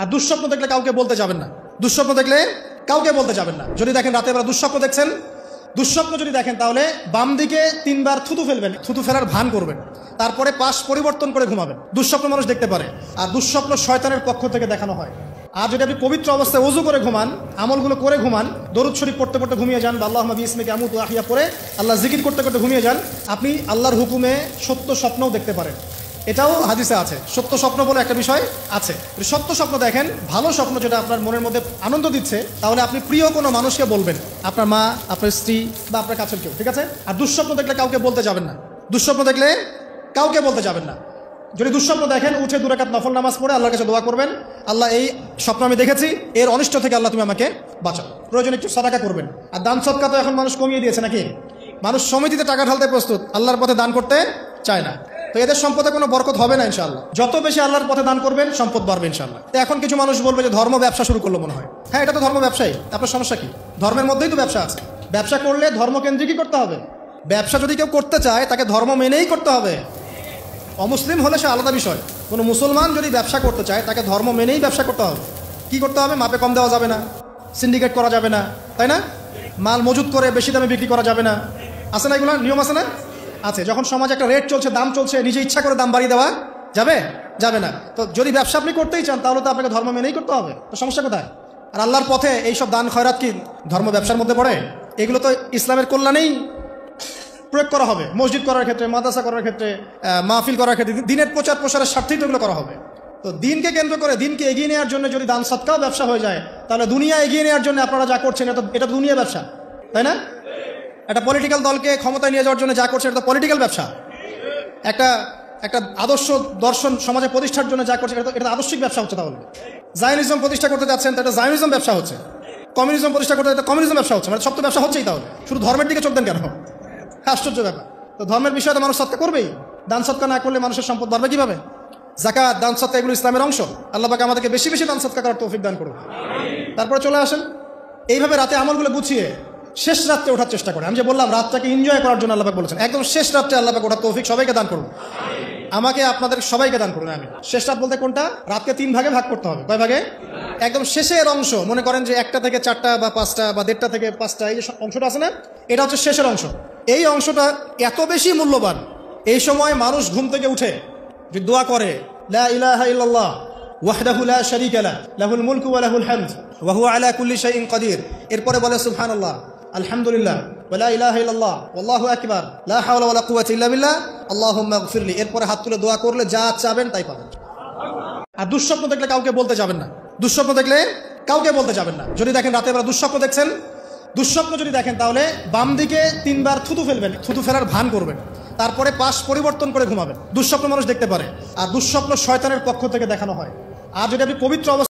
আর দুঃস্বপ্ন দেখলে কাউকে বলতে যাবেন না। দুঃস্বপ্ন দেখলে কাউকে বলতে যাবেন না। যদি দেখেন রাতে বেলা দুঃস্বপ্ন দেখছেন, দুঃস্বপ্ন যদি দেখেন তাহলে বাম দিকে 3 বার থুতু ফেলবেন, থুতু ফেলার ভান করবেন, তারপরে পাশ পরিবর্তন করে ঘুমাবেন। দুঃস্বপ্ন মানুষ দেখতে পারে, আর দুঃস্বপ্ন শয়তানের পক্ষ থেকে দেখানো হয়। আর যদি আপনি পবিত্র অবস্থায় ওযু করে ঘুমান, আমলগুলো করে ঘুমান, দরুদ শরীফ পড়তে পড়তে ঘুমিয়ে যান, বা আল্লাহুম্মা বিইসমিকা আমুতু ওয়া আহইয়া পড়ে আল্লাহ জিকির করতে করতে ঘুমিয়ে যান, আপনি আল্লাহর হুকুমে সত্য স্বপ্নও দেখতে পারেন। এটাও হাদিসে আছে, সত্য স্বপ্ন বলে একটা বিষয় আছে। সত্য স্বপ্ন দেখেন, ভালো স্বপ্ন যেটা আপনার মনের মধ্যে আনন্দ দিচ্ছে, তাহলে আপনি প্রিয় কোনো মানুষকে বলবেন, আপনার মা, আপনার স্ত্রী বা আপনার কাছের কেউ, ঠিক আছে? আর দুঃস্বপ্ন দেখলে কাউকে বলতে যাবেন না। দুঃস্বপ্ন দেখলে কাউকে বলতে যাবেন না। যদি দুঃস্বপ্ন দেখেন, উঠে 2 রাকাত নফল নামাজ পড়ে আল্লাহর কাছে দোয়া করবেন, আল্লাহ এই স্বপ্ন আমি দেখেছি, এর অনিষ্ট থেকে আল্লাহ তুমি আমাকে বাঁচাও। প্রয়োজনে একটু সাদাকা করবেন। আর দান সদকা তো এখন মানুষ কমিয়ে দিয়েছে নাকি? মানুষ সমিতিতে টাকা ঢালতে প্রস্তুত, আল্লাহর পথে দান করতে চায় না। তো এদের সম্পদে কোনো বরকত হবে না ইনশাআল্লাহ। যত বেশি আল্লাহর পথে দান করবেন, সম্পদ বাড়বে ইনশাআল্লাহ। তো এখন কিছু মানুষ বলবে যে ধর্ম ব্যবসা শুরু করলো মনে হয়। হ্যাঁ, এটা তো ধর্ম ব্যবসায়ী, আপনার সমস্যা কি? ধর্মের মধ্যেই তো ব্যবসা আছে। ব্যবসা করলে ধর্মকেন্দ্রিকই করতে হবে। ব্যবসা যদি কেউ করতে চায়, তাকে ধর্ম মেনেই করতে হবে। অমুসলিম হলে সে আলাদা বিষয়। কোনো মুসলমান যদি ব্যবসা করতে চায়, তাকে ধর্ম মেনেই ব্যবসা করতে হবে। কি করতে হবে? মাপে কম দেওয়া যাবে না, সিন্ডিকেট করা যাবে না, তাই না? মাল মজুত করে বেশি দামে বিক্রি করা যাবে না। আছে না এগুলো নিয়ম? আছে না? আছে। যখন সমাজে একটা রেট চলছে, দাম চলছে, নিজে ইচ্ছা করে দাম বাড়িয়ে দেওয়া যাবে? যাবে না। তো যদি ব্যবসা আপনি করতেই চান, তাহলে তো আপনাকে ধর্ম মেনেই করতে হবে। তো সমস্যা কোথায়? আর আল্লাহর পথে এইসব দান খয়রাত কি ধর্ম ব্যবসার মধ্যে পড়ে? এগুলো তো ইসলামের কল্যাণেই প্রয়োগ করা হবে। মসজিদ করার ক্ষেত্রে, মাদ্রাসা করার ক্ষেত্রে, মাহফিল করার ক্ষেত্রে, দিনের প্রচার প্রসারের স্বার্থেই তো এগুলো করা হবে। তো দিনকে কেন্দ্র করে, দিনকে এগিয়ে নেওয়ার জন্য যদি দান সদকাও ব্যবসা হয়ে যায়, তাহলে দুনিয়া এগিয়ে নেওয়ার জন্য আপনারা যা করছেন, এটা দুনিয়া ব্যবসা, তাই না? একটা পলিটিক্যাল দলকে ক্ষমতায় নিয়ে যাওয়ার জন্য যা করছেন, এটা তো পলিটিক্যাল ব্যবসা। একটা আদর্শ দর্শন সমাজে প্রতিষ্ঠার জন্য যা করছে, এটা আদর্শিক ব্যবসা হচ্ছে। তাহলে জায়নিজম প্রতিষ্ঠা করতে যাচ্ছেন, তো এটা জায়নিজম ব্যবসা হচ্ছে। কমিউনিজম প্রতিষ্ঠা করতে, এটা কমিউনিজম ব্যবসা হচ্ছে। মানে সব তো ব্যবসা হচ্ছেই। তাহলে শুধু ধর্মের দিকে চোখ দেন কেন? আশ্চর্য ব্যাপার। তো ধর্মের বিষয়ে তো মানুষ সৎকা করবেই। দান সৎকা না করলে মানুষের সম্পদ বাড়বে কিভাবে? যাকাত, দান সৎকা এগুলো ইসলামের অংশ। আল্লাহ পাক আমাদেরকে বেশি বেশি দান সৎকা করার তৌফিক দান করুন। তারপরে চলে আসেন, এইভাবে রাতে আমলগুলো গুছিয়ে শেষ রাত্রে ওঠার চেষ্টা করে। আমি যে বললাম, রাতটাকে এনজয় করার জন্য আল্লাহ পাক বলেছেন, একদম শেষ রাত্রে আল্লাহ পাক ওঠার তৌফিক সবাইকে দান করুন। আমাকে, আপনাদের সবাইকে দান করুন। আমি শেষ রাত বলতে কোনটা? রাতকে 3 ভাগে ভাগ করতে হবে। কয় ভাগে? একদম শেষের অংশ। মনে করেন যে 1টা থেকে 4টা বা 5টা বা 1:30টা থেকে 5টা, এই যে অংশটা আছে না, এটা হচ্ছে শেষের অংশ। এই অংশটা এত বেশি মূল্যবান। এই সময় মানুষ ঘুম থেকে উঠে যে দোয়া করে, লা ইলাহা ইল্লাল্লাহ ওয়াহদাহু লা শারীকা লাহু লাহুল মুলকু ওয়া লাহুল হামদ ওয়া হুয়া আলা কুল্লি শাইইন কাদির। এরপরে বলে সুবহানাল্লাহ, আলহামদুলিল্লাহ, ওয়া লা ইলাহা ইল্লাল্লাহ, ওয়াল্লাহু আকবার, লা হাওলা ওয়া লা কুওয়াতা ইল্লা বিল্লাহ, আল্লাহুম্মা ইগফিরলি। এরপরে হাত তুলে দোয়া করলে যা চাবেন তাই পাবেন। আর দুঃস্বপ্ন দেখলে কাউকে বলতে যাবেন না। দুঃস্বপ্ন দেখলে কাউকে বলতে যাবেন না। যদি দেখেন রাতে বেলা দুঃস্বপ্ন দেখছেন, দুঃস্বপ্ন যদি দেখেন তাহলে বাম দিকে 3 বার থুতু ফেলবেন, থুতু ফেলার ভান করবেন, তারপরে পাশ পরিবর্তন করে ঘুমাবেন। দুঃস্বপ্ন মানুষ দেখতে পারে, আর দুঃস্বপ্ন শয়তানের পক্ষ থেকে দেখানো হয়। আর যদি আপনি পবিত্র অবস্থা